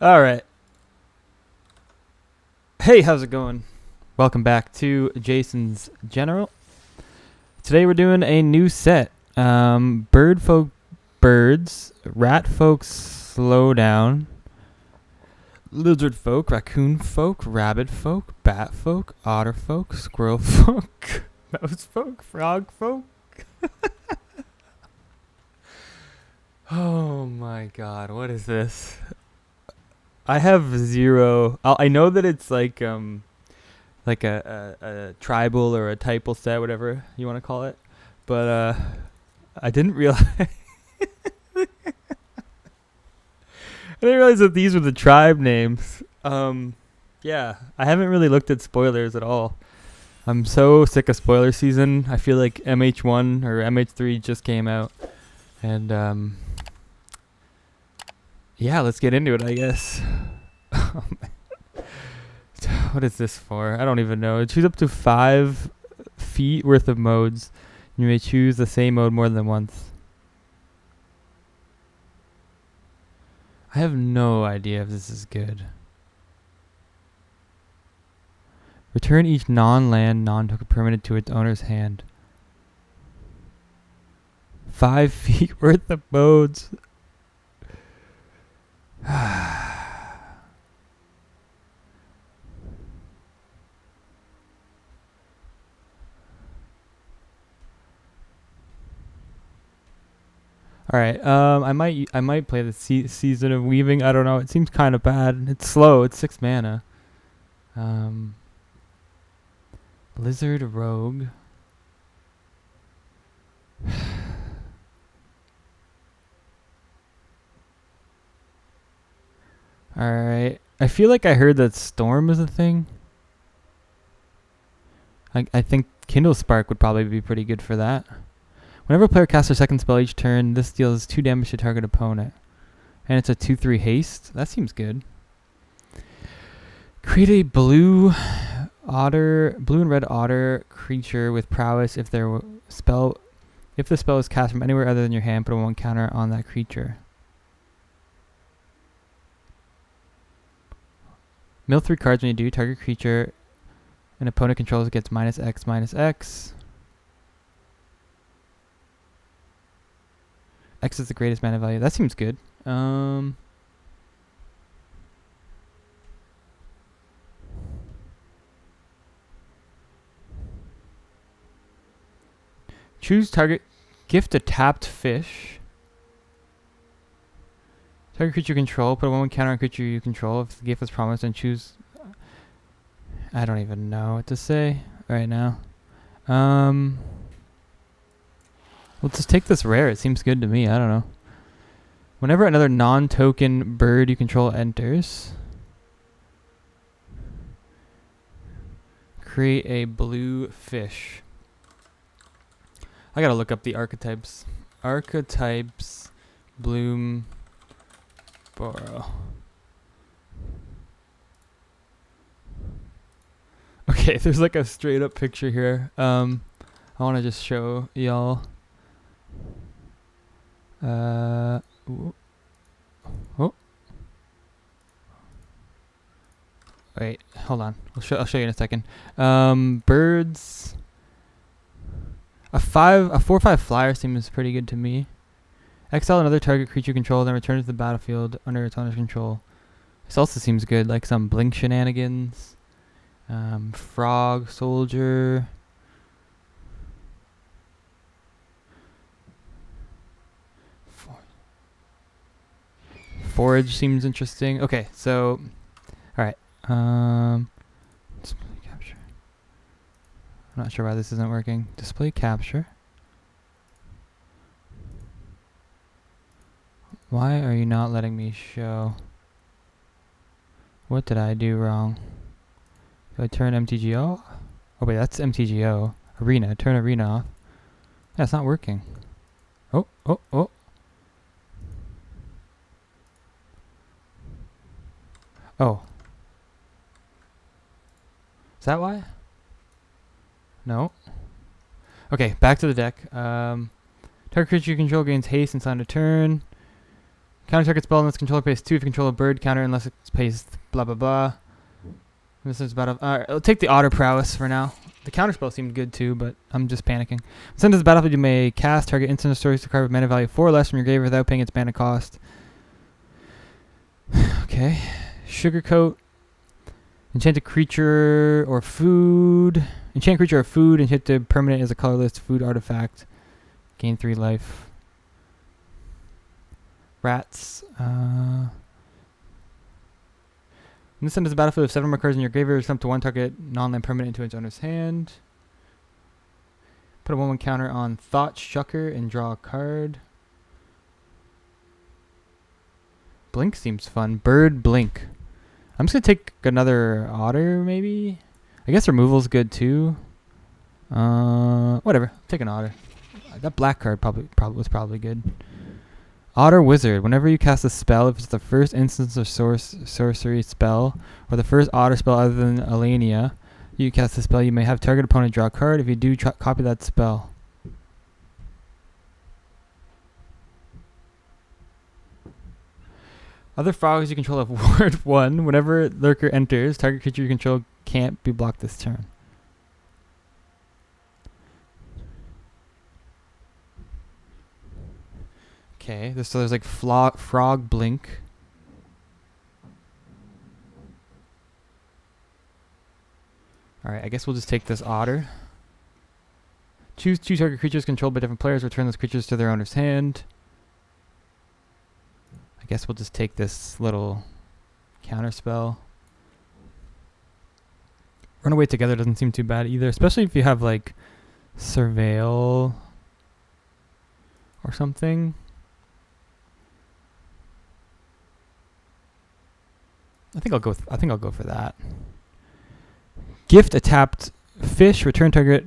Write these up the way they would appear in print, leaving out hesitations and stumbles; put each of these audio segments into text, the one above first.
All right. Hey, how's it going? Welcome back to Jason's General. Today we're doing a new set. Bird folk, birds. Rat folk, slow down. Lizard folk, raccoon folk, rabbit folk, bat folk, otter folk, squirrel folk, mouse folk, frog folk. Oh my god, what is this? I have zero. I know that it's like a tribal or a typal set, whatever you want to call it, but I didn't realize. I didn't realize that these were the tribe names. Yeah, I haven't really looked at spoilers at all. I'm so sick of spoiler season. I feel like MH1 or MH3 just came out, and yeah, let's get into it, I guess. What is this for? I don't even know. Choose up to 5 feet worth of modes. You may choose the same mode more than once. I have no idea if this is good. Return each non-land, non-token permanent to its owner's hand. 5 feet worth of modes. All right. I might play the Season of Weaving. I don't know. It seems kind of bad. It's slow. It's 6 mana. Lizard Rogue. Alright. I feel like I heard that Storm is a thing. I think Kindle Spark would probably be pretty good for that. Whenever a player casts their second spell each turn, this deals 2 damage to target opponent. And it's a 2/3 haste. That seems good. Create a blue and red otter creature with prowess if the spell is cast from anywhere other than your hand, put a 1 counter on that creature. Mill 3 cards when you do. Target creature an opponent controls gets -X/-X. X is the greatest mana value. That seems good. Choose target. Gift a tapped fish. Target creature you control. Put a 1/1 counter on creature you control. If the gift was promised, and choose. I don't even know what to say right now. We'll just take this rare. It seems good to me. I don't know. Whenever another non-token bird you control enters, create a blue fish. I gotta look up the archetypes. Archetypes, Bloomborrow. Okay, there's like a straight up picture here. I want to just show y'all. Oh. Wait, hold on. I'll show you in a second. Birds. A 4/5 flyer seems pretty good to me. Exile another target creature you control, then return to the battlefield under its owner's control. This also seems good, like some blink shenanigans. Frog soldier. Forage seems interesting. Okay, so alright. Display capture. I'm not sure why this isn't working. Display capture. Why are you not letting me show? What did I do wrong? Do I turn MTGO? Oh wait, that's MTGO. Arena. Turn arena off. Yeah, it's not working. Oh. Oh. Is that why? No. Okay, back to the deck. Target creature you control gains haste until end of turn. Counter target spell unless controller pays 2 if you control a bird. Counter unless it pays blah blah blah. This is about alright, I'll take the otter prowess for now. The counter spell seemed good too, but I'm just panicking. Sent to the battlefield, you may cast target instant or stories to card with mana value 4 or less from your grave without paying its mana cost. Okay. Sugarcoat. Enchant a creature or food. Enchant creature or food and hit the permanent as a colorless food artifact. Gain 3 life. Rats. When this enters the battlefield, if 7 more cards in your graveyard, jump to 1 target non-land permanent into its owner's hand. Put a 1/1 counter on Thought Shucker and draw a card. Blink seems fun. Bird Blink. I'm just gonna take another otter, maybe. I guess removal's good too. Whatever. Take an otter. That black card was probably good. Otter Wizard. Whenever you cast a spell, if it's the first instance of sorcery spell or the first otter spell other than Alania, you cast a spell, you may have target opponent draw a card. If you do, copy that spell. Other frogs you control have ward 1. Whenever Lurker enters, target creature you control can't be blocked this turn. Okay, so there's like frog blink. Alright, I guess we'll just take this otter. Choose 2 target creatures controlled by different players. Return those creatures to their owner's hand. I guess we'll just take this little counter spell. Runaway Together doesn't seem too bad either, especially if you have like Surveil or something. I think I'll go for that. Gift a tapped fish. Return target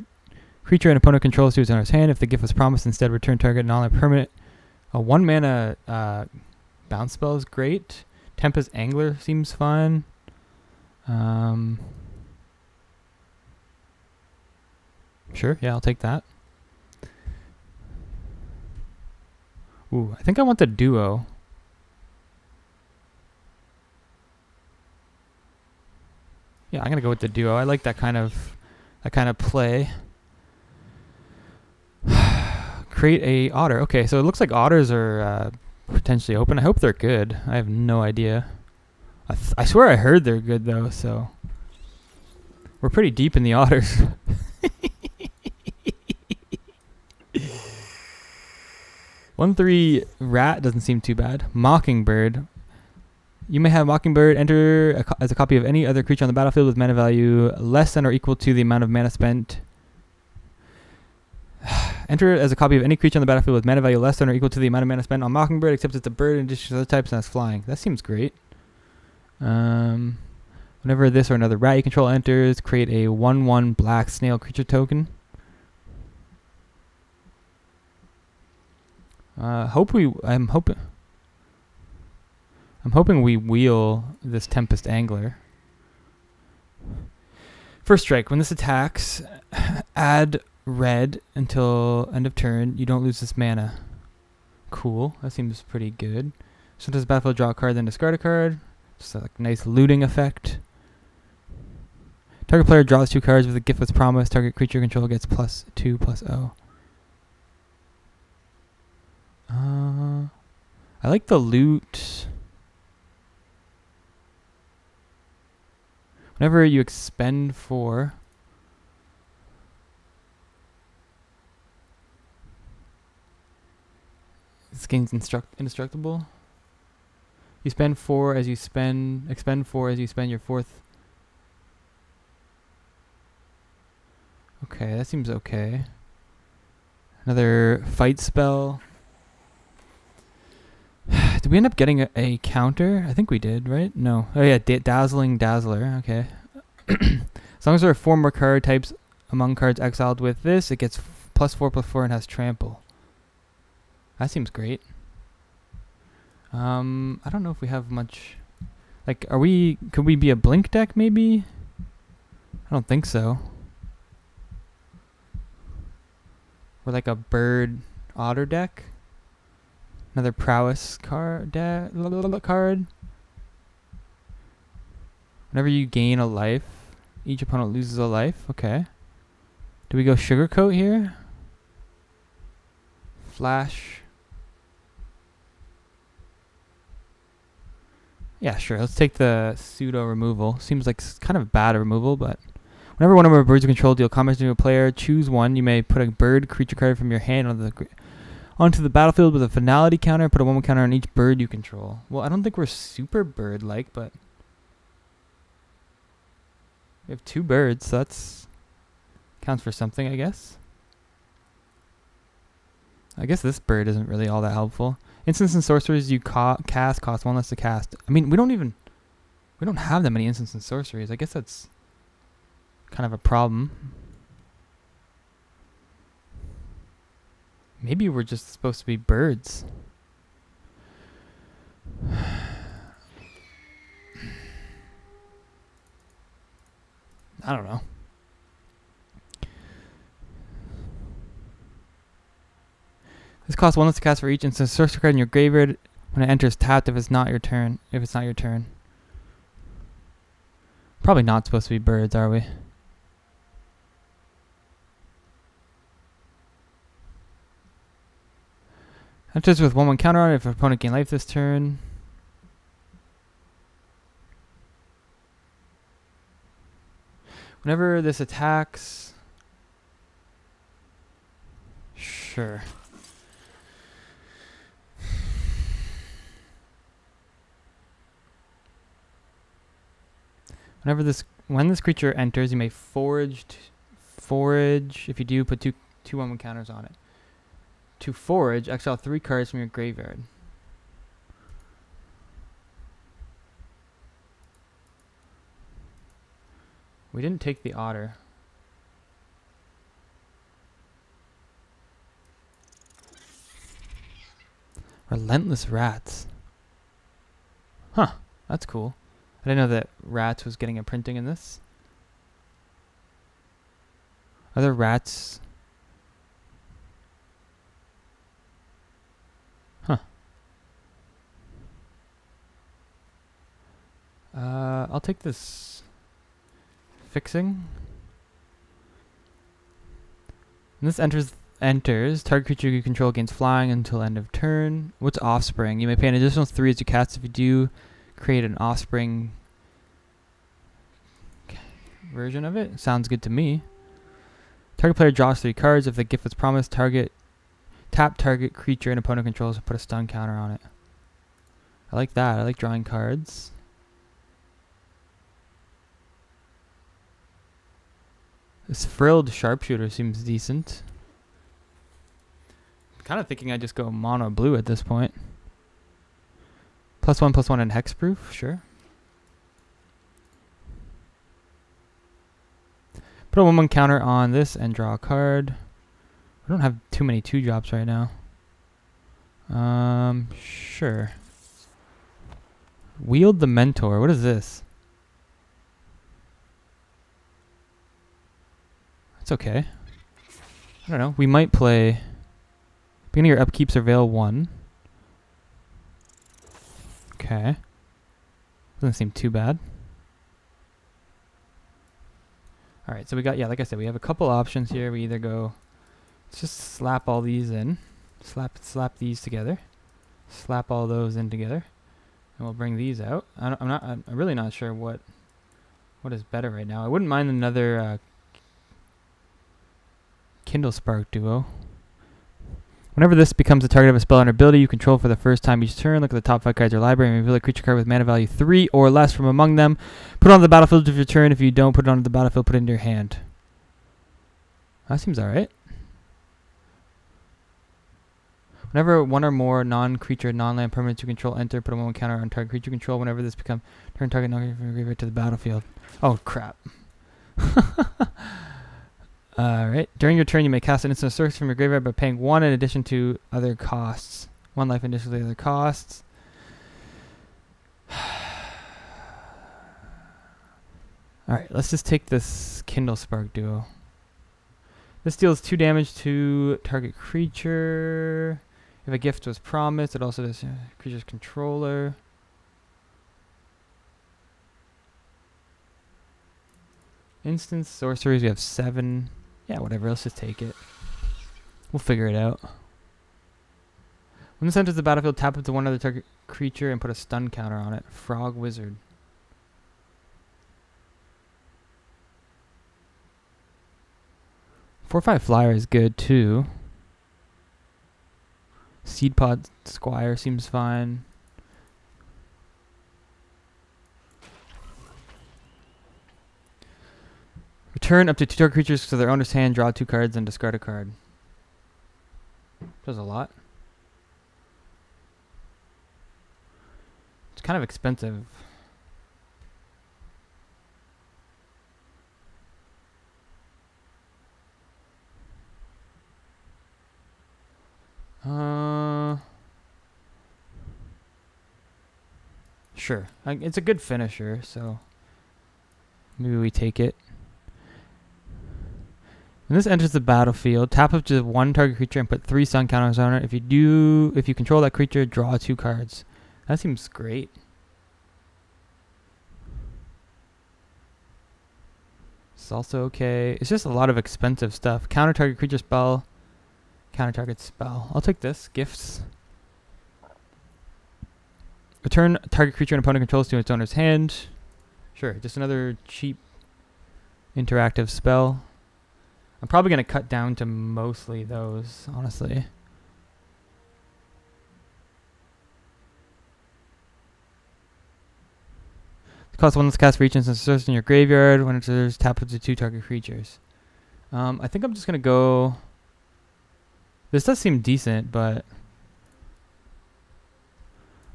creature an opponent controls to its owner's hand. If the gift was promised, instead return target non-land permanent. A 1 mana bounce spell is great. Tempest Angler seems fun. Sure, yeah, I'll take that. Ooh, I think I want the duo. Yeah, I'm gonna go with the duo. I like that kind of play. Create a otter. Okay, so it looks like otters are potentially open. I hope they're good. I have no idea. I swear I heard they're good though. So we're pretty deep in the otters. 1/3 rat doesn't seem too bad. Mockingbird. You may have Mockingbird enter as a copy of any other creature on the battlefield with mana value less than or equal to the amount of mana spent. Enter as a copy of any creature on the battlefield with mana value less than or equal to the amount of mana spent on Mockingbird, except it's a bird in addition to other types and has flying. That seems great. Whenever this or another rat you control enters, create a 1/1 black snail creature token. I'm hoping we wheel this Tempest Angler. First strike. When this attacks, add red until end of turn. You don't lose this mana. Cool. That seems pretty good. Sometimes battlefield, draw a card, then discard a card. Just a nice looting effect. Target player draws 2 cards with a gift that's promised. Target creature control gets +2/+0. I like the loot. Whenever you expend 4, this gains indestructible. You spend 4 as you expend 4 as you spend your 4th. Okay, that seems okay. Another fight spell. Did we end up getting a counter? I think we did, right? No. Oh yeah, Dazzling Dazzler. Okay. As long as there are 4 more card types among cards exiled with this, it gets +4/+4 and has trample. That seems great. I don't know if we have much Like, could we be a blink deck maybe? I don't think so. We're like a bird otter deck. Another prowess card. Card. Whenever you gain a life, each opponent loses a life. Okay. Do we go sugarcoat here? Flash. Yeah, sure. Let's take the pseudo removal. Seems like kind of bad removal, but whenever one of our birds you control deal combat to a player, choose one. You may put a bird creature card from your hand onto the battlefield with a finality counter. Put a 1/1 counter on each bird you control. Well, I don't think we're super bird-like, but we have 2 birds, so that's counts for something, I guess. I guess this bird isn't really all that helpful. Instants and sorceries you cast cost 1 less to cast. I mean, we don't have that many instants and sorceries. I guess that's kind of a problem. Maybe we're just supposed to be birds. I don't know. This costs 1 less to cast for each instant sorcery card in your graveyard when it enters tapped if it's not your turn. Probably not supposed to be birds, are we? Enters with 1/1 counter on it if an opponent gain life this turn. Whenever this attacks... Sure. When this creature enters, you may forage. If you do, put two 1/1 counters on it. To forage, exile 3 cards from your graveyard. We didn't take the otter. Relentless rats. Huh, that's cool. I didn't know that rats was getting a printing in this. Are there rats? Huh. I'll take this fixing. When this enters, target creature you control gains flying until end of turn. What's offspring? You may pay an additional 3 as you cast. If you do, create an offspring version of it. Sounds good to me. Target player draws 3 cards. If the gift was promised, tap target creature and opponent controls and put a stun counter on it. I like that. I like drawing cards. This frilled sharpshooter seems decent. I'm kind of thinking I just go mono blue at this point. +1/+1 and hexproof, sure. Put a 1/1 counter on this and draw a card. We don't have too many 2-drops right now. Sure. Wield the Mentor. What is this? It's okay. I don't know. We might play... Beginning of your upkeep, surveil 1. Okay. Doesn't seem too bad. Alright, so we got, like I said, we have a couple options here. We either go, let's just slap all these in. Slap these together. Slap all those in together. And we'll bring these out. I'm really not sure what is better right now. I wouldn't mind another Kindle Spark duo. Whenever this becomes the target of a spell or ability you control for the first time each turn, look at the top 5 cards of your library and reveal a creature card with mana value 3 or less from among them. Put it on the battlefield of your turn. If you don't put it on the battlefield, put it into your hand. That seems alright. Whenever one or more non-creature, non-land permanents you control enter, put a 1/1 counter on target creature control. Whenever this becomes turn target non-creature from your graveyard to the battlefield. Oh, crap. Alright. During your turn, you may cast an instant sorcery from your graveyard by paying 1 in addition to other costs. 1 life in addition to the other costs. Alright, let's just take this Kindle Spark Duo. This deals 2 damage to target creature. If a gift was promised, it also does creature's controller. Instance sorceries, we have 7. Yeah, whatever, let's just take it. We'll figure it out. When this enters the battlefield, tap up to one other target creature and put a stun counter on it. Frog Wizard. Four or 5 flyer is good too. Seed Pod Squire seems fine. Return up to 2 target creatures to their owner's hand, draw 2 cards, and discard a card. Does a lot. It's kind of expensive. Sure. It's a good finisher, so maybe we take it. When this enters the battlefield, tap up to 1 target creature and put 3 stun counters on it. If you control that creature, draw 2 cards. That seems great. It's also okay. It's just a lot of expensive stuff. Counter target creature spell. Counter target spell. I'll take this. Gifts. Return target creature an opponent controls to its owner's hand. Sure, just another cheap interactive spell. I'm probably going to cut down to mostly those, honestly. It costs 1 less cast for each instance source in your graveyard. When it enters, tap up to 2 target creatures. I think I'm just going to go... This does seem decent, but...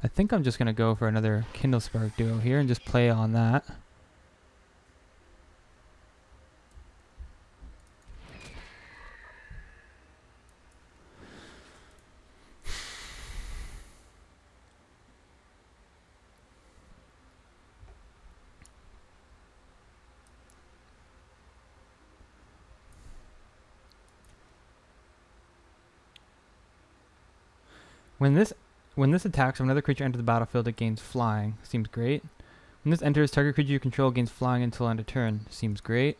I think I'm just going to go for another Kindle Spark Duo here and just play on that. When this attacks, when another creature enters the battlefield, it gains flying. Seems great. When this enters, target creature you control gains flying until end of turn. Seems great.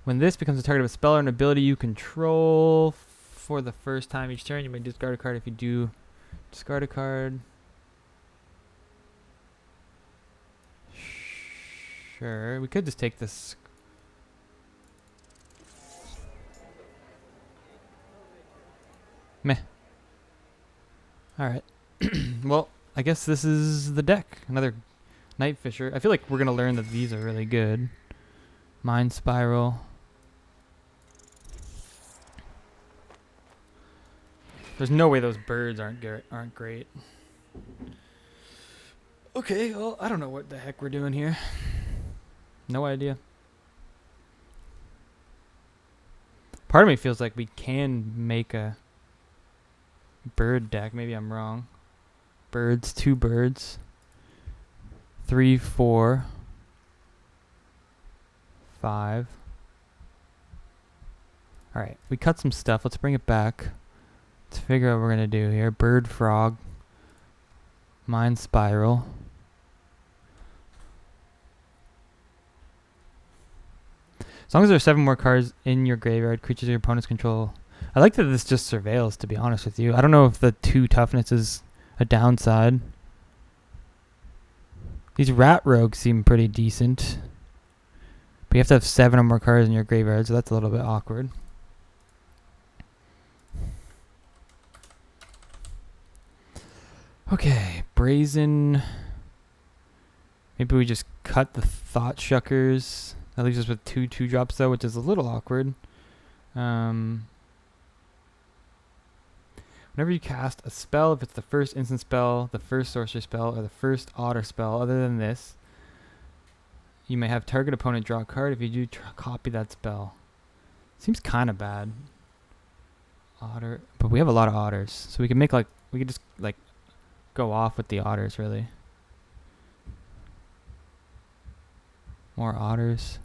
When this becomes the target of a spell or an ability you control for the first time each turn, you may discard a card. If you do, discard a card. Sure, we could just take this. Meh. Alright. Well, I guess this is the deck. Another Night Fisher. I feel like we're going to learn that these are really good. Mind Spiral. There's no way those birds aren't great. Okay, well, I don't know what the heck we're doing here. No idea. Part of me feels like we can make a bird deck. Maybe I'm wrong. Birds, 2 birds. 3, 4, 5. Alright, we cut some stuff. Let's bring it back. Let's figure out what we're going to do here. Bird, Frog. Mind Spiral. As long as there are 7 more cards in your graveyard, creatures your opponents control. I like that this just surveils, to be honest with you. I don't know if the 2 toughness is a downside. These rat rogues seem pretty decent. But you have to have 7 or more cards in your graveyard, so that's a little bit awkward. Okay, Brazen. Maybe we just cut the Thought Shuckers. That leaves us with 2 2-drops though, which is a little awkward. Whenever you cast a spell, if it's the first instant spell, the first sorcery spell, or the first otter spell other than this, you may have target opponent draw a card. If you do, copy that spell. Seems kind of bad. Otter, but we have a lot of otters, so we can make we could just go off with the otters really. More otters.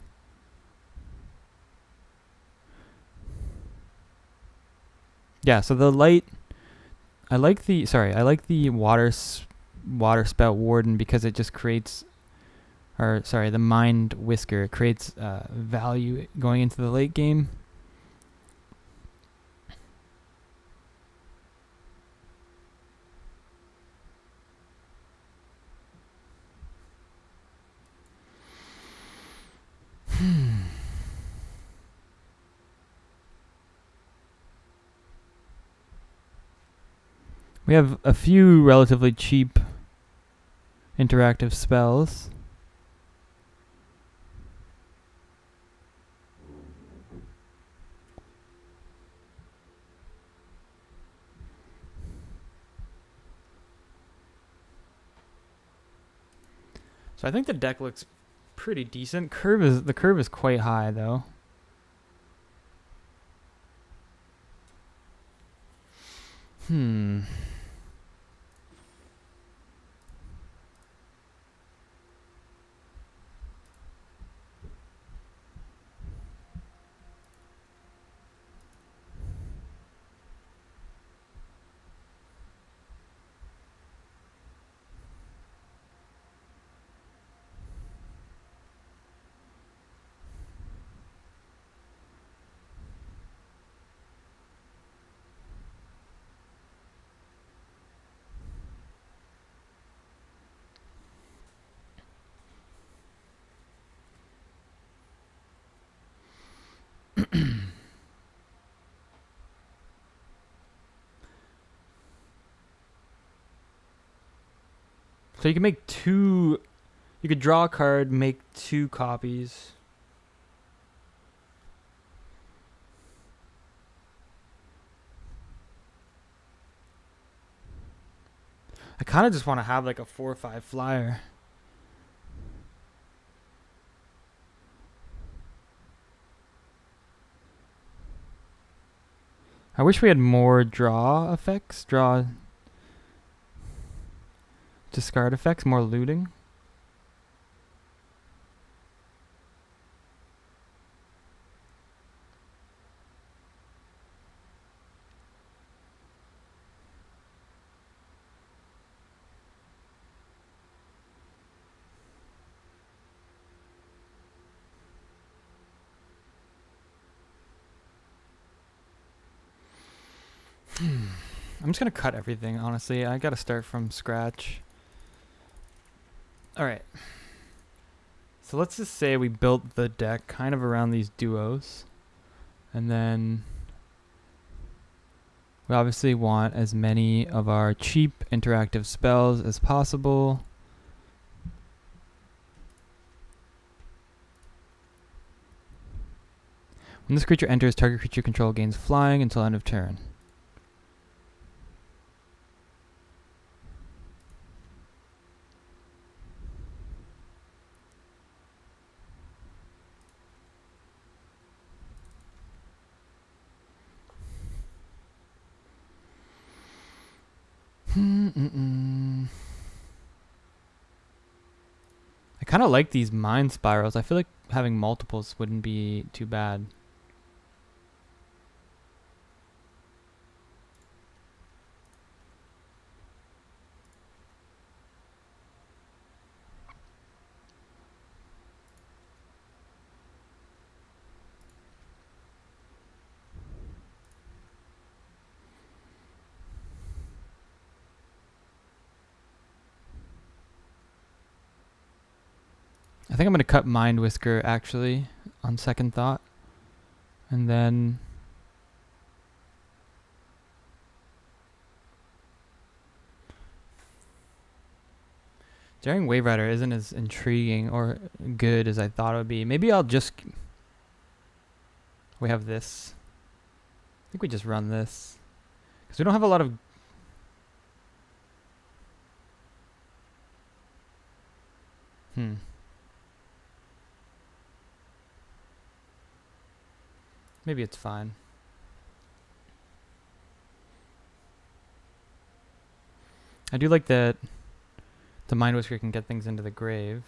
Yeah, so the light, I like the water spout warden because it just creates, or sorry, the mind whisker. It creates value going into the late game. We have a few relatively cheap interactive spells. So I think the deck looks pretty decent. The curve is quite high though. So you can make two. You could draw a card, make 2 copies. I kind of just want to have like a 4 or 5 flyer. I wish we had more draw effects. Discard effects, more looting. I'm just going to cut everything, honestly. I got to start from scratch. Alright. So let's just say we built the deck kind of around these duos. And then we obviously want as many of our cheap interactive spells as possible. When this creature enters, target creature control gains flying until end of turn. I kind of like these mind spirals. I feel like having multiples wouldn't be too bad. I think I'm going to cut Mind Whisker, actually, on second thought. And then... Daring Wave Rider isn't as intriguing or good as I thought it would be. Maybe I'll just... We have this. I think we just run this. Because we don't have a lot of... Maybe it's fine. I do like that the Mind Whisker can get things into the grave.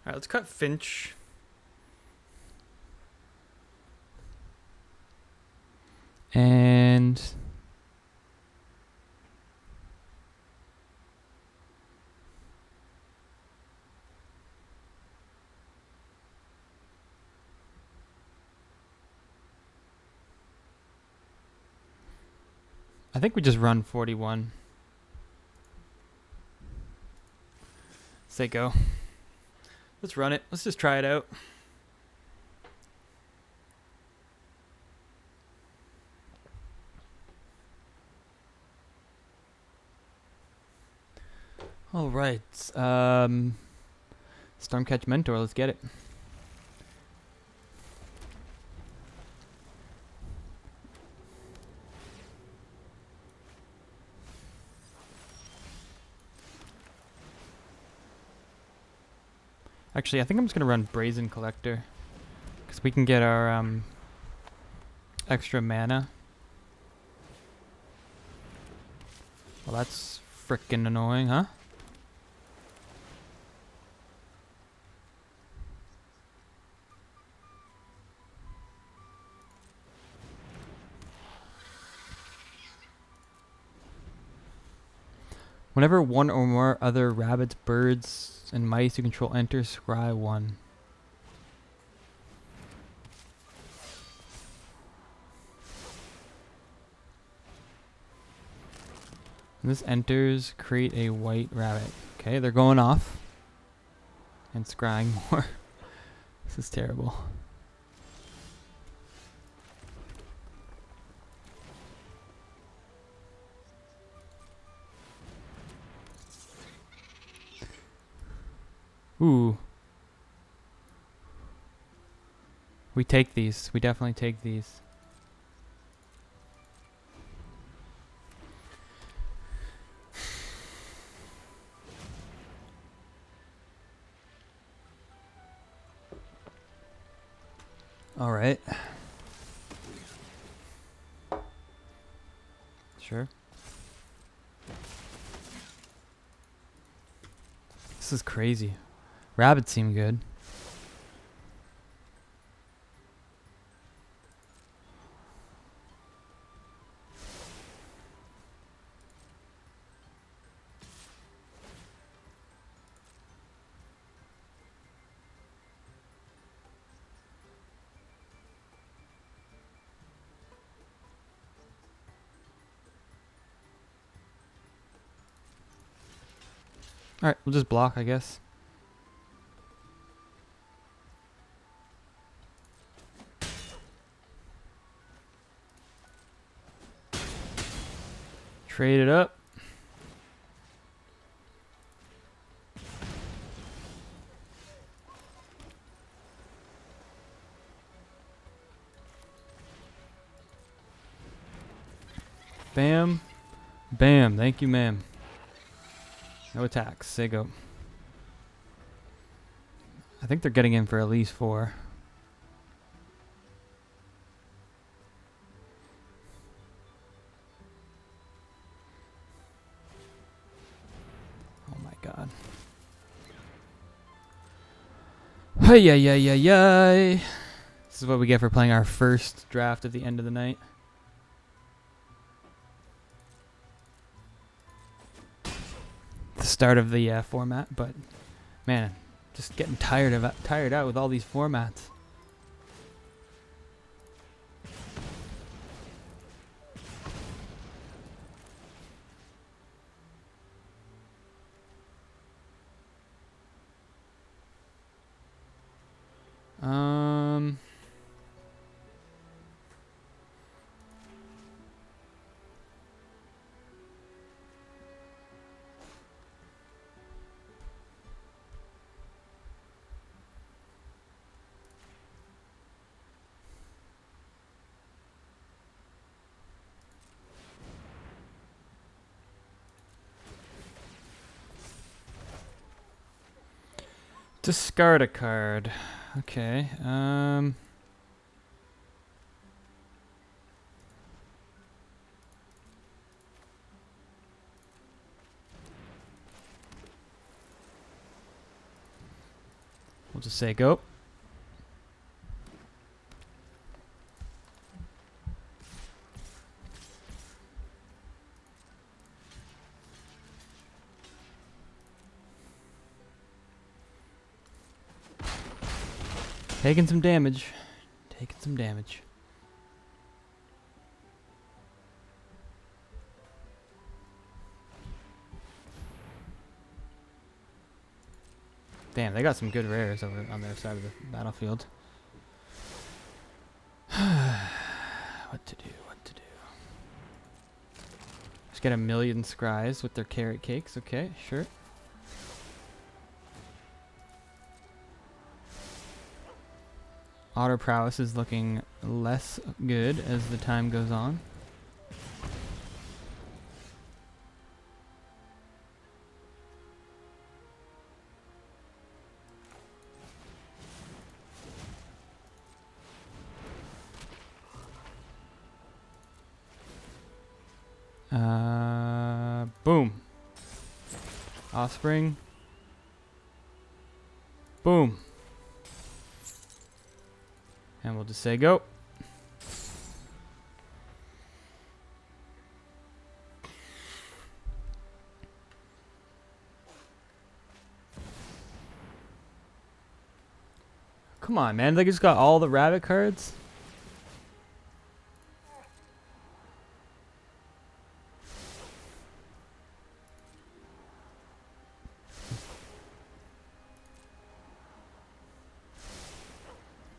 Alright, let's cut Finch. And I think we just run 41. Say go. Let's run it. Let's just try it out. All right. Stormcatch Mentor. Let's get it. Actually, I think I'm just gonna run Brazen Collector, because we can get our extra mana. Well, that's frickin' annoying, huh? Whenever one or more other rabbits, birds, and mice you control enter, scry 1. When this enters, create a white rabbit. Okay, they're going off. And scrying more. This is terrible. Ooh. We take these. We definitely take these. All right. Sure. This is crazy. Rabbits seem good. Alright, we'll just block, I guess. Trade it up. Bam. Bam. Thank you, ma'am. No attacks. Say go. I think they're getting in for at least 4. Oh my god. Hey, yeah, yeah, yeah, yeah. This is what we get for playing our first draft at the end of the night. The start of the format, but man, just getting tired out with all these formats. Discard a card. Okay. We'll just say go. Taking some damage. Taking some damage. Damn, they got some good rares over on their side of the battlefield. What to do? What to do? Just get a million scries with their carrot cakes. Okay, sure. Otter prowess is looking less good as the time goes on. Boom. Offspring. Boom. And we'll just say go. Come on, man. They just got all the rabbit cards.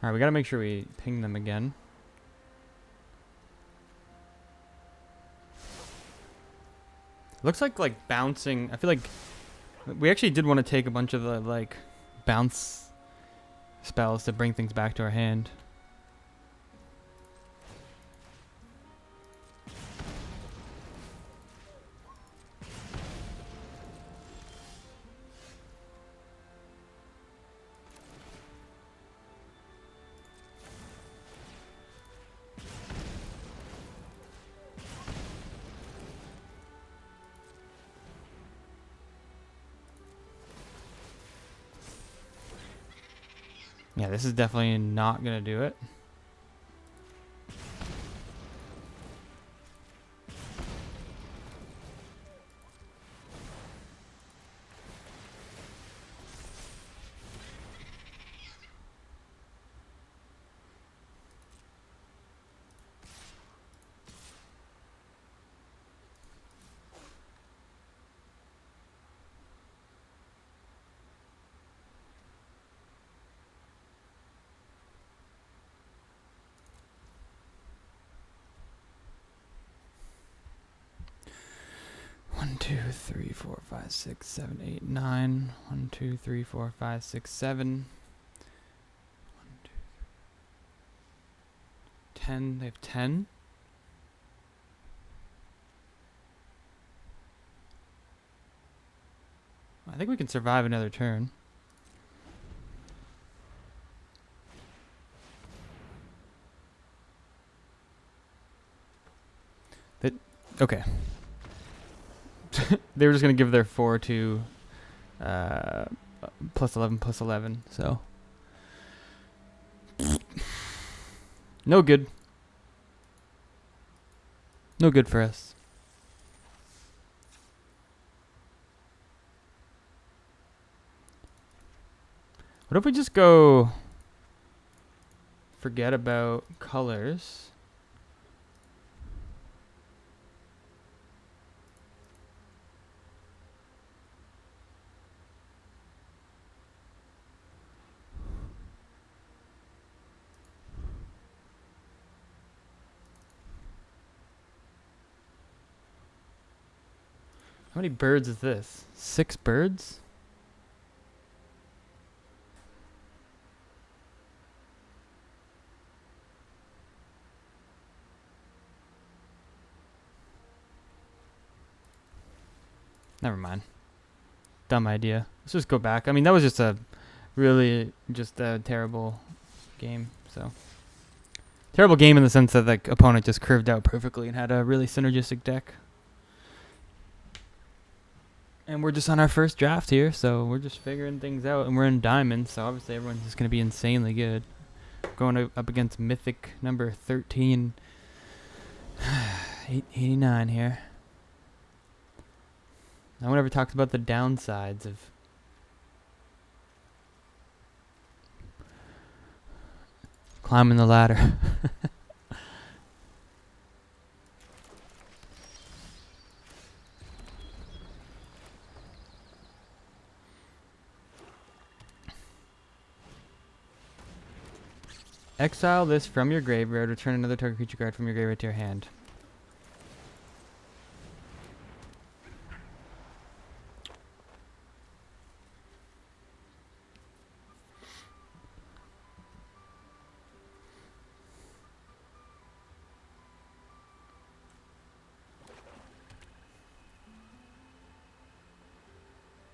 Alright, we gotta make sure we ping them again. Looks like bouncing. I feel like we actually did want to take a bunch of the like bounce spells to bring things back to our hand. Yeah, this is definitely not gonna do it. One, 2, 3, 4, 5, 6, 7, 8, 9. 1, 2, 3, 4, 5, 6, 7. 1, 2, 3, 10. They have 10. I think we can survive another turn. Okay. They were just going to give their 4 to +11/+11, so. No good. No good for us. What if we just go forget about colors? How many birds is this? 6 birds? Never mind. Dumb idea. Let's just go back. I mean, that was just a terrible game. So terrible game in the sense that the opponent just curved out perfectly and had a really synergistic deck. And we're just on our first draft here, so we're just figuring things out. And we're in Diamond, so obviously everyone's just going to be insanely good. Going up against Mythic number 13. 889 here. No one ever talks about the downsides of climbing the ladder. Exile this from your graveyard. Return another target creature card from your graveyard to your hand.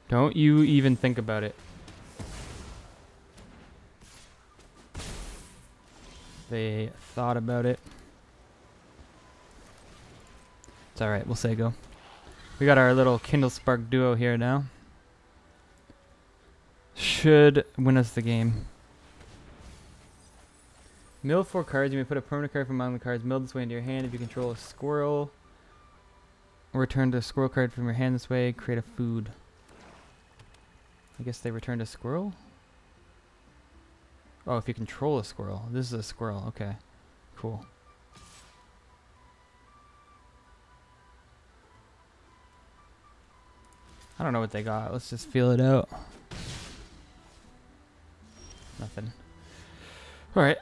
Don't you even think about it. They thought about it. It's alright, we'll say go. We got our little Kindle Spark duo here now. Should win us the game. Mill 4 cards. You may put a permanent card from among the cards milled this way into your hand. If you control a squirrel, or return the squirrel card from your hand this way, create a food. I guess they returned a squirrel? Oh, if you control a squirrel. This is a squirrel. Okay. Cool. I don't know what they got. Let's just feel it out. Nothing. Alright.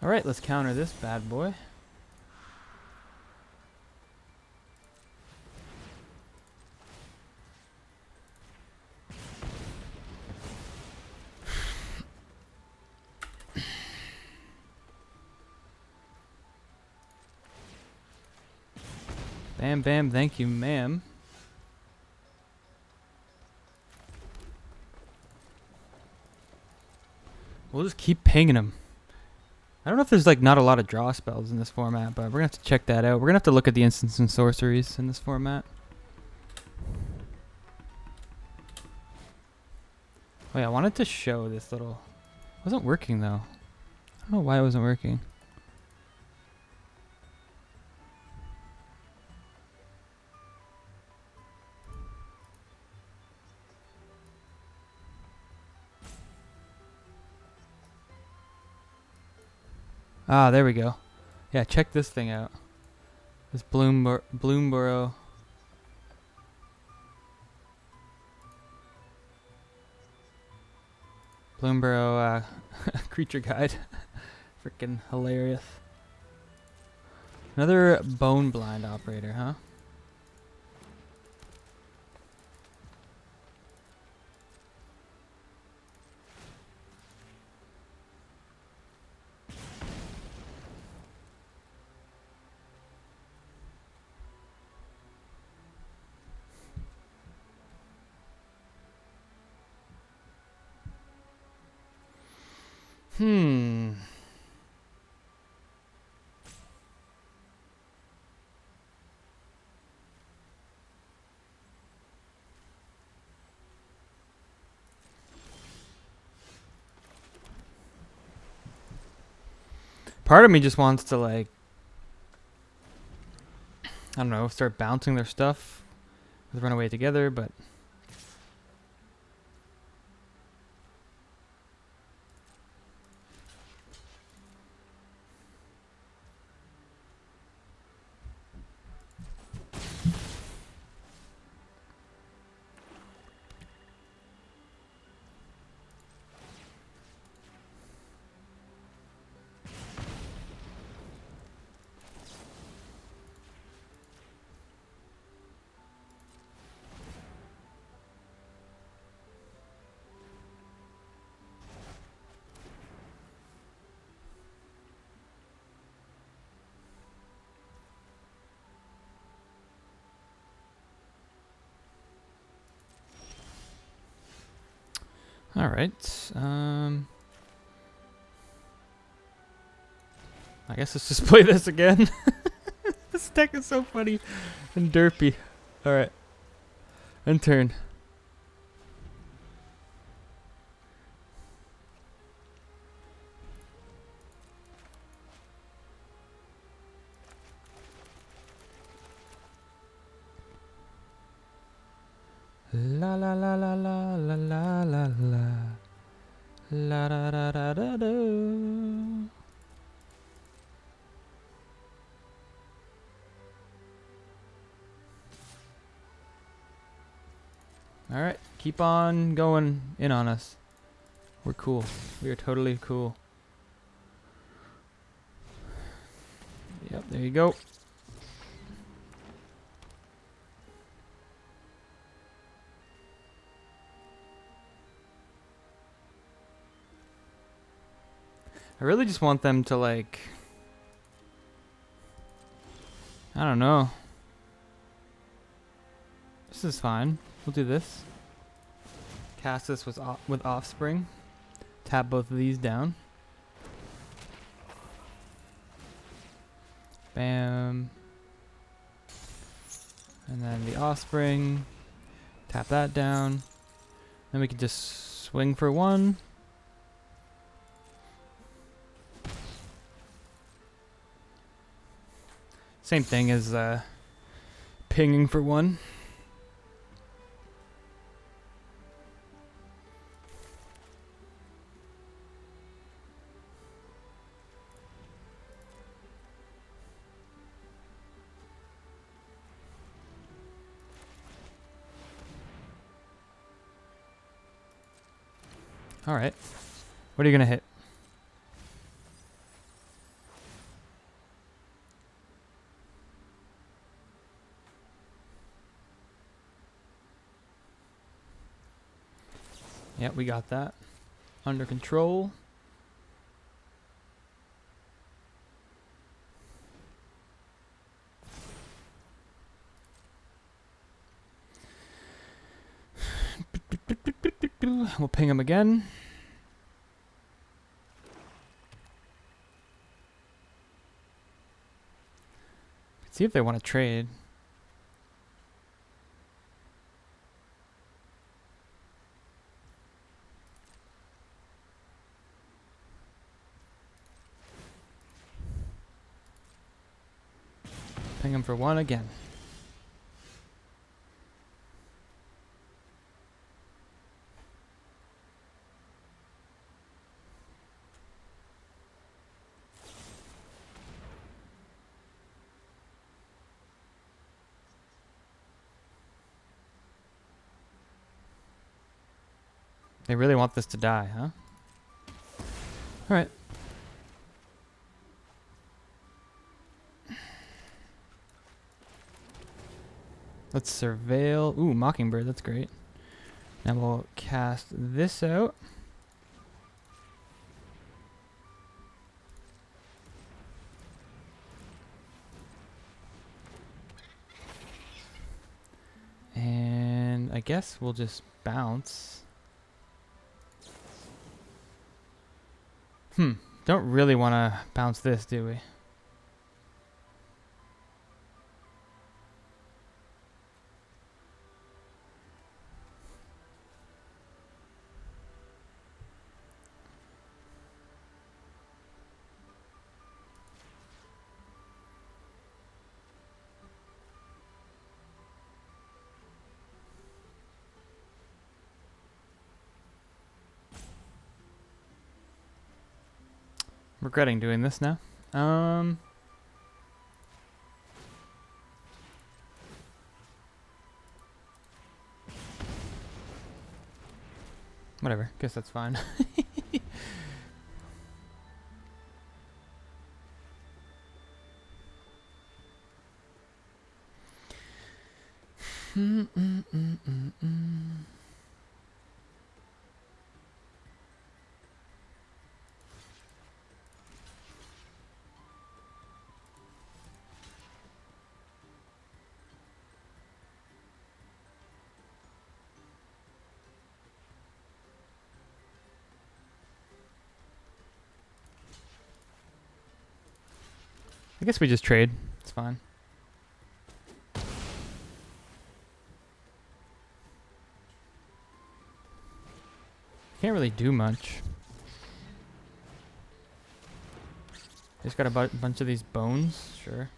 Alright, let's counter this bad boy. Bam, bam, thank you, ma'am. We'll just keep pinging him. I don't know if there's like not a lot of draw spells in this format, but we're gonna have to check that out. We're gonna have to look at the instants and sorceries in this format. Oh yeah, I wanted to show this little... It wasn't working though. I don't know why it wasn't working. Ah, there we go. Yeah, check this thing out. This Bloomborrow. Bloomborrow creature guide. Freaking hilarious. Another bone blind operator, huh? Part of me just wants to, like, I don't know, start bouncing their stuff with Runaway Together, but Alright. I guess let's just play this again. This deck is so funny and derpy. Alright. And turn. La la la la la la la la la la da da da da da. All right, keep on going in on us. We're cool. We are totally cool. Yep, there you go. I really just want them to, like, I don't know. This is fine. We'll do this. Cast this with Offspring. Tap both of these down. Bam. And then the Offspring. Tap that down. Then we can just swing for one. Same thing as pinging for one. All right. What are you gonna hit? Yep, we got that. Under control. We'll ping him again. See if they want to trade. Ping him for one again. They really want this to die, huh? All right. Let's surveil. Ooh, Mockingbird. That's great. Now we'll cast this out. And I guess we'll just bounce. Don't really want to bounce this, do we? Regretting doing this now. Whatever. Guess that's fine. I guess we just trade. It's fine. Can't really do much. Just got a bunch of these bones. Sure.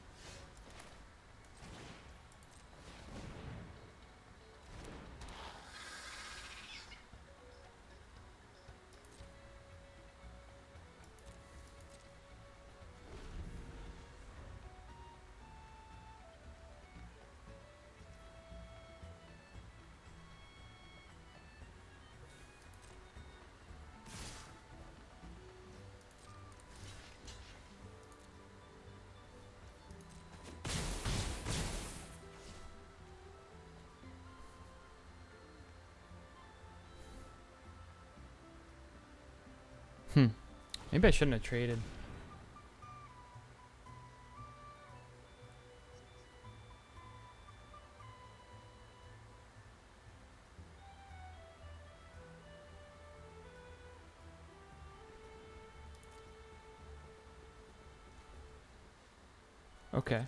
Maybe I shouldn't have traded. Okay.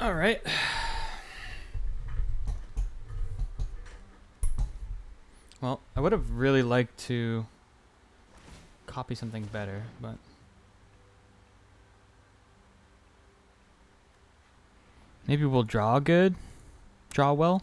All right. Well, I would have really liked to copy something better, but maybe we'll draw good. Draw well.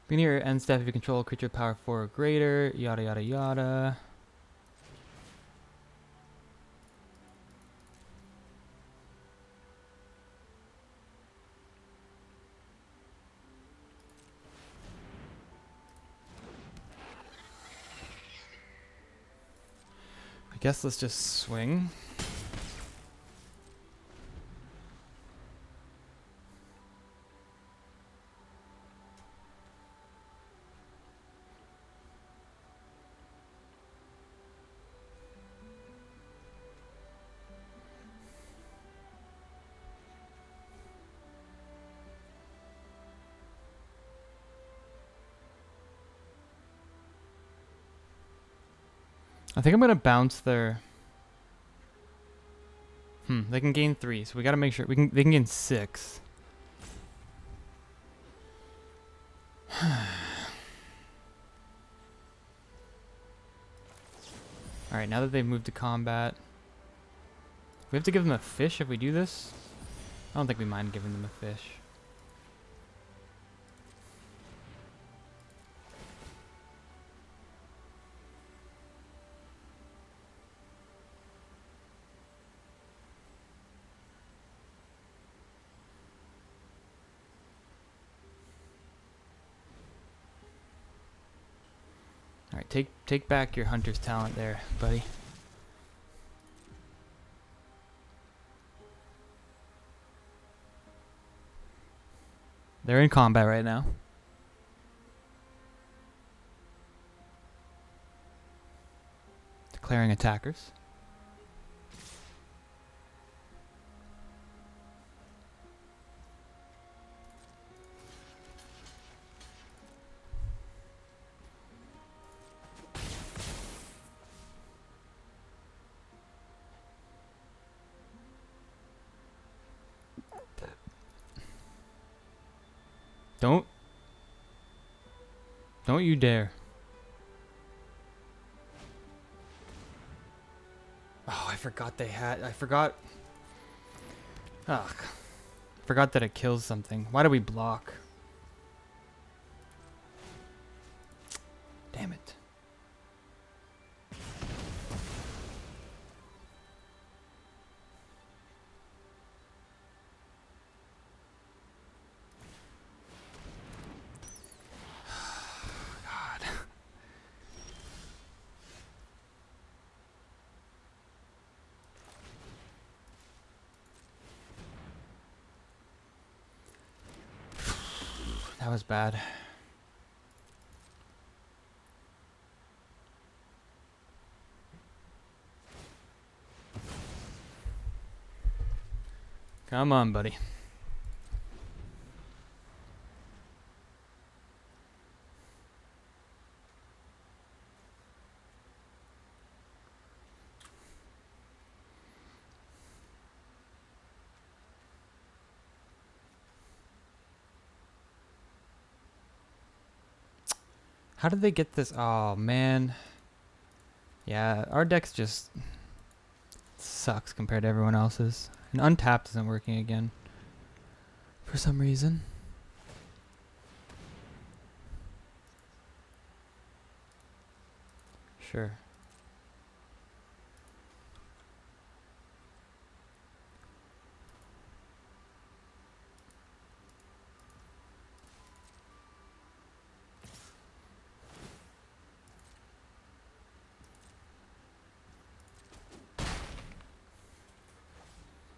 Beginning your end step if you control a creature power 4 or greater, yada yada yada. I guess let's just swing. I think I'm gonna bounce their. They can gain 3, so we gotta make sure they can gain 6. Alright, now that they've moved to combat, we have to give them a fish if we do this? I don't think we mind giving them a fish. Alright, take back your hunter's talent there, buddy. They're in combat right now. Declaring attackers. Don't you dare. Oh, I forgot Ugh. Forgot that it kills something. Why do we block? Damn it. was bad. Come on, buddy. How did they get this? Oh, man. Yeah, our deck's just sucks compared to everyone else's. And Untapped isn't working again. For some reason. Sure.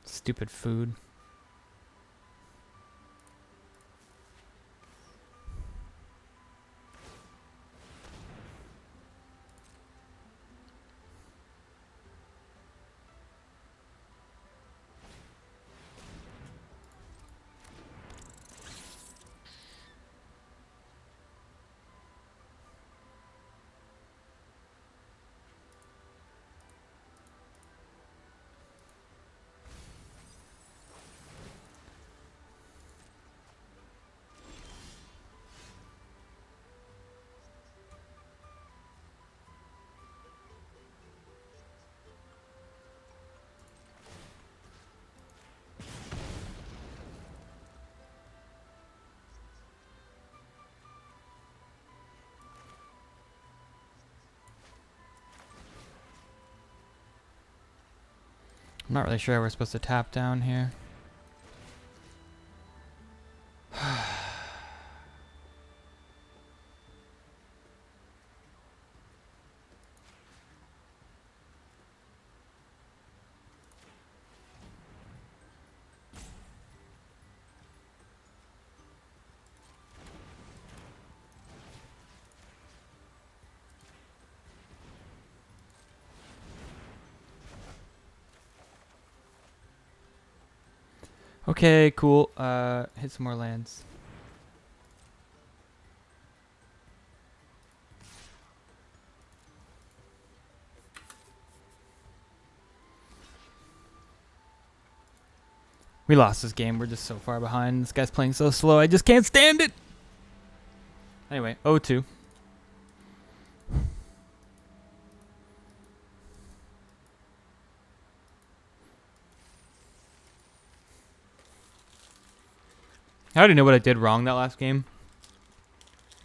Stupid food. I'm not really sure we're supposed to tap down here. Okay, cool. Hit some more lands. We lost this game. We're just so far behind. This guy's playing so slow. I just can't stand it. Anyway, 0-2. I already know what I did wrong that last game.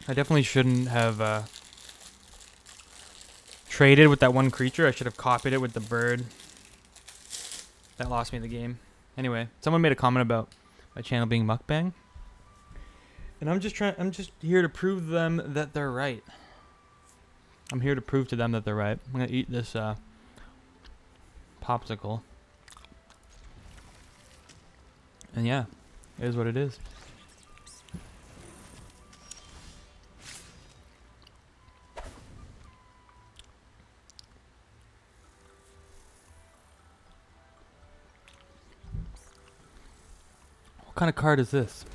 I definitely shouldn't have traded with that one creature. I should have copied it with the bird. That lost me the game. Anyway, someone made a comment about my channel being mukbang. And I'm just here to prove to them that they're right. I'm here to prove to them that they're right. I'm gonna eat this popsicle. And yeah, it is what it is. What kind of card is this?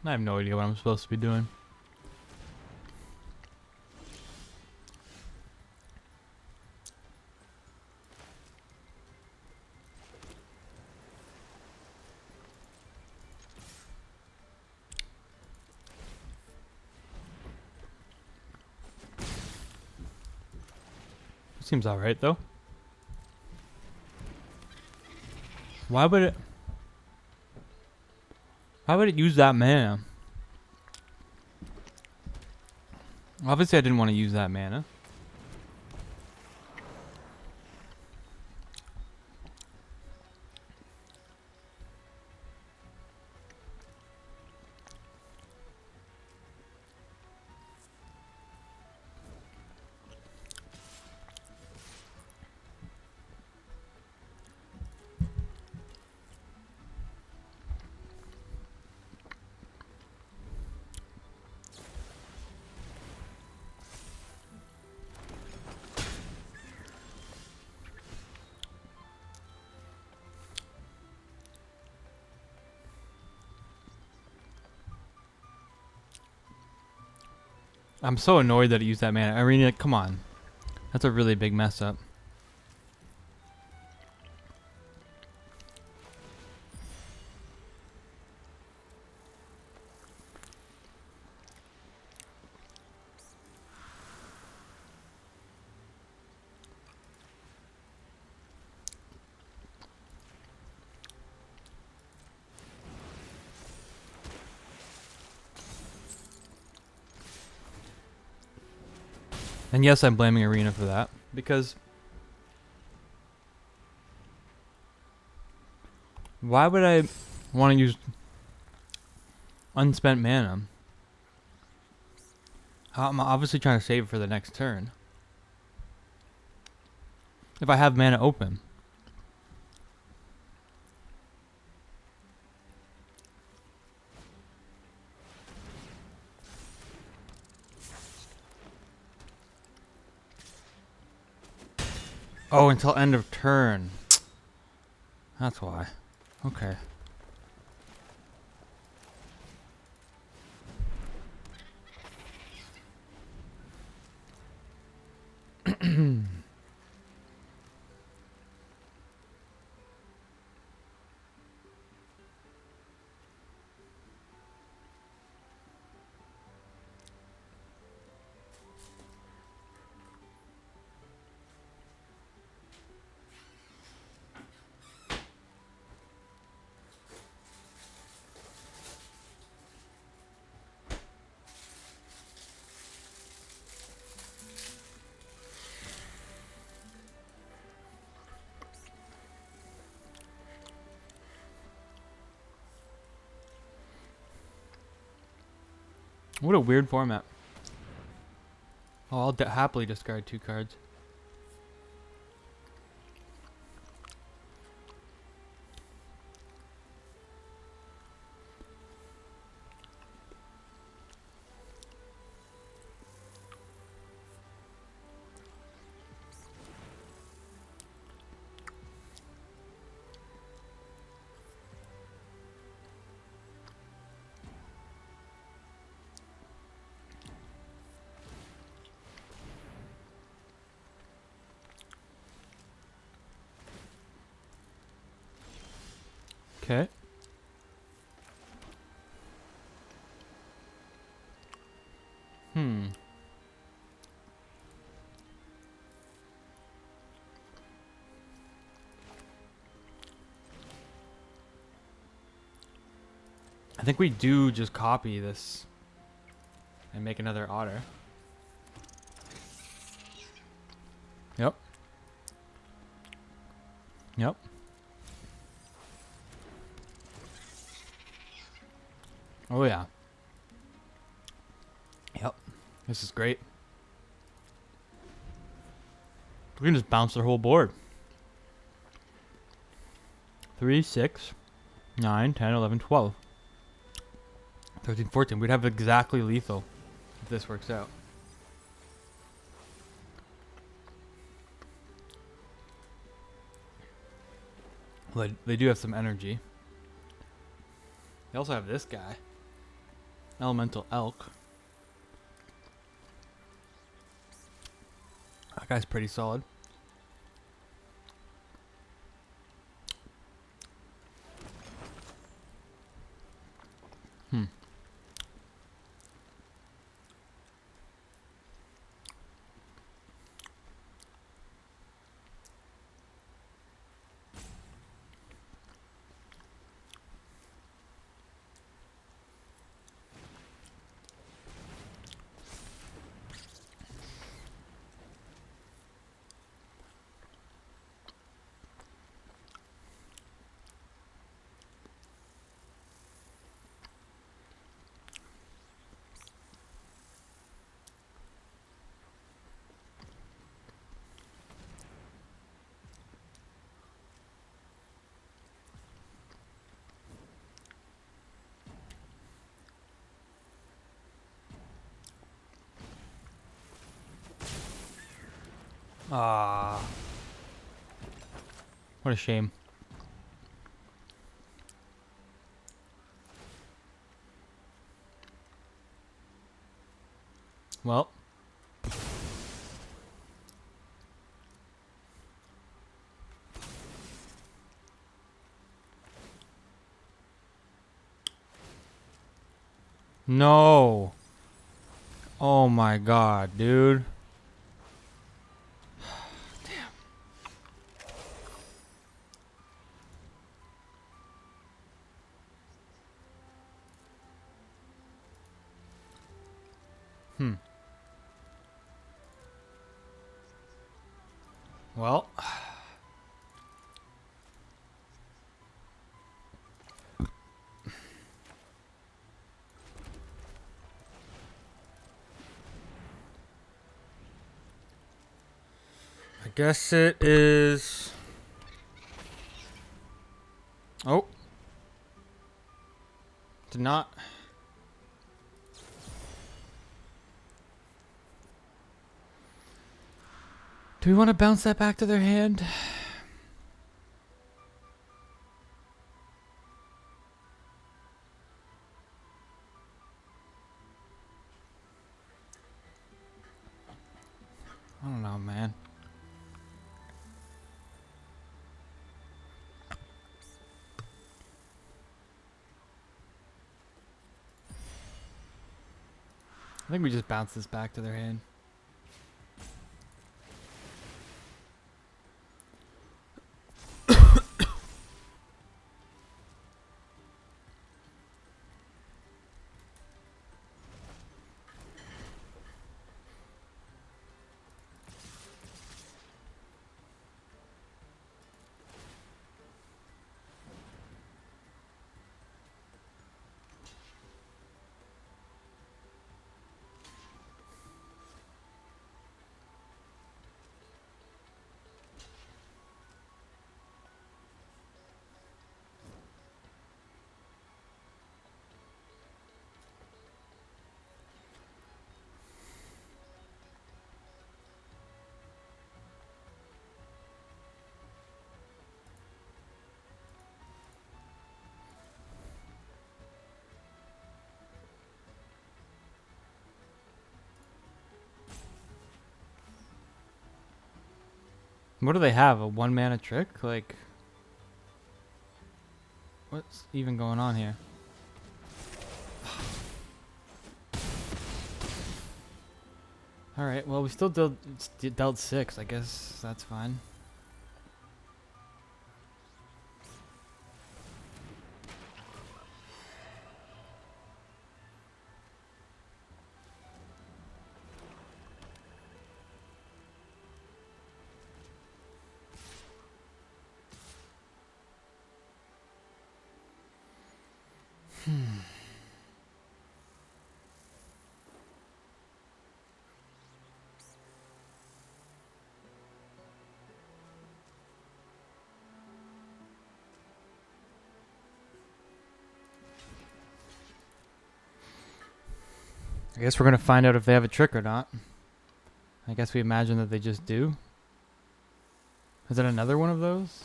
I have no idea what I'm supposed to be doing. Seems alright though. Why would it? Why would it use that mana? Obviously, I didn't want to use that mana. I'm so annoyed that it used that mana. Arena, come on. That's a really big mess up. And yes, I'm blaming Arena for that. Because why would I want to use unspent mana? I'm obviously trying to save it for the next turn. If I have mana open. Oh, until end of turn. That's why. Okay. What a weird format. Oh, I'll happily discard 2 cards. Okay. I think we do just copy this and make another otter. Yep. Yep. Oh yeah. Yep. This is great. We can just bounce their whole board. 3, 6, 9, 10, 11, 12. 13, 14. We'd have exactly lethal if this works out. Well, they do have some energy. They also have this guy. Elemental Elk. That guy's pretty solid. Ah. What a shame. Well. No. Oh my god, dude. Damn. Well. I guess it is. Oh. Did not. Do we want to bounce that back to their hand? I don't know, man. I think we just bounce this back to their hand. What do they have? A 1-mana trick? Like, what's even going on here? Alright, well, we still dealt 6. I guess that's fine. I guess we're gonna find out if they have a trick or not. I guess we imagine that they just do. Is that another one of those?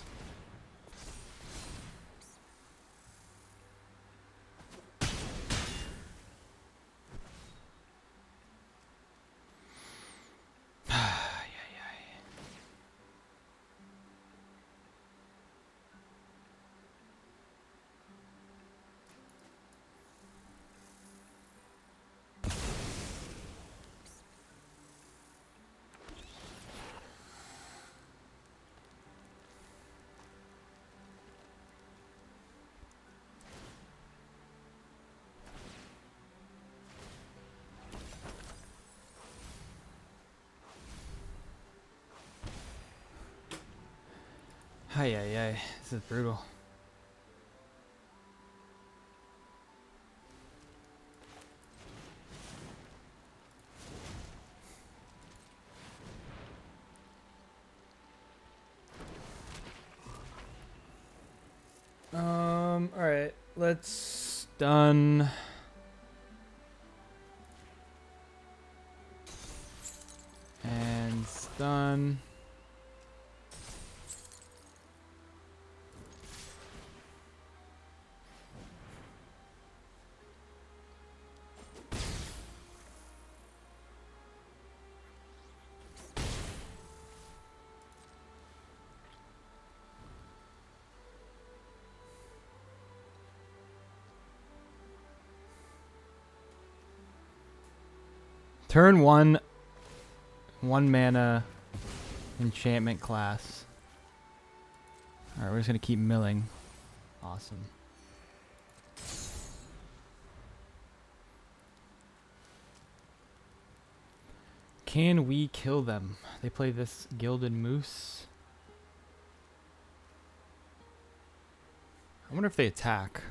Ay, ay, ay. This is brutal. Alright. Let's stun. And stun. Turn 1, 1 mana enchantment class. Alright, we're just going to keep milling. Awesome. Can we kill them? They play this Gilded Moose. I wonder if they attack.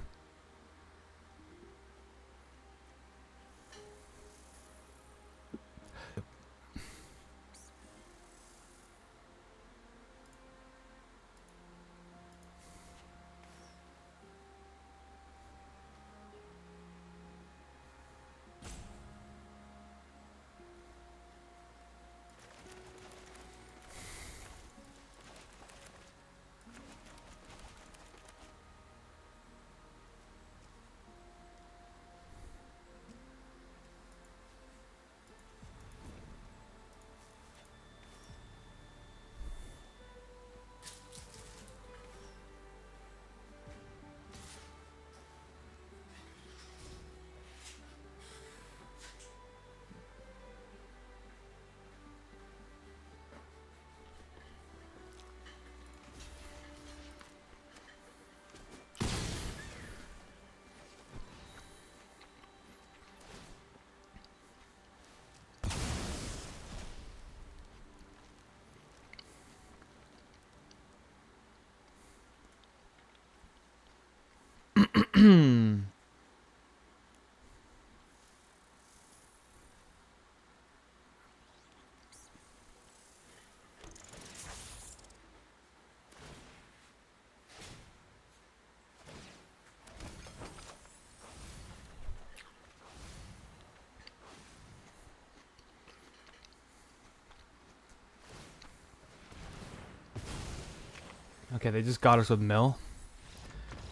Okay, they just got us with mill.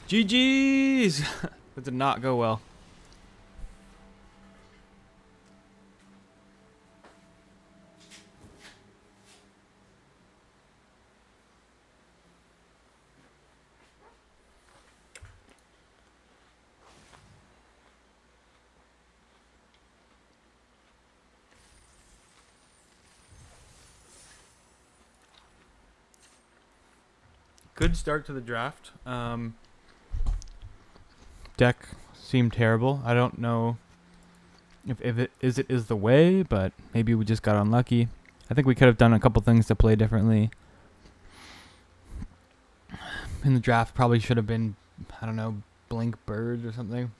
GG's! That did not go well. Good start to the draft. Deck seemed terrible. I don't know if it is the way, but maybe we just got unlucky. I think we could have done a couple things to play differently. In the draft, probably should have been, I don't know, Blink Birds or something.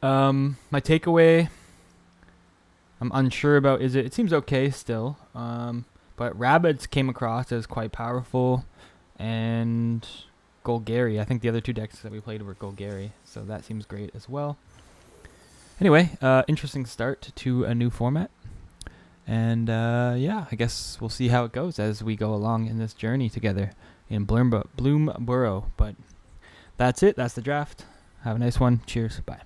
My takeaway, I'm unsure about. It seems okay still. But Rabbits came across as quite powerful, and Golgari. I think the other two decks that we played were Golgari, so that seems great as well. Anyway, interesting start to a new format. And yeah, I guess we'll see how it goes as we go along in this journey together in Bloomborrow. But that's it. That's the draft. Have a nice one. Cheers. Bye.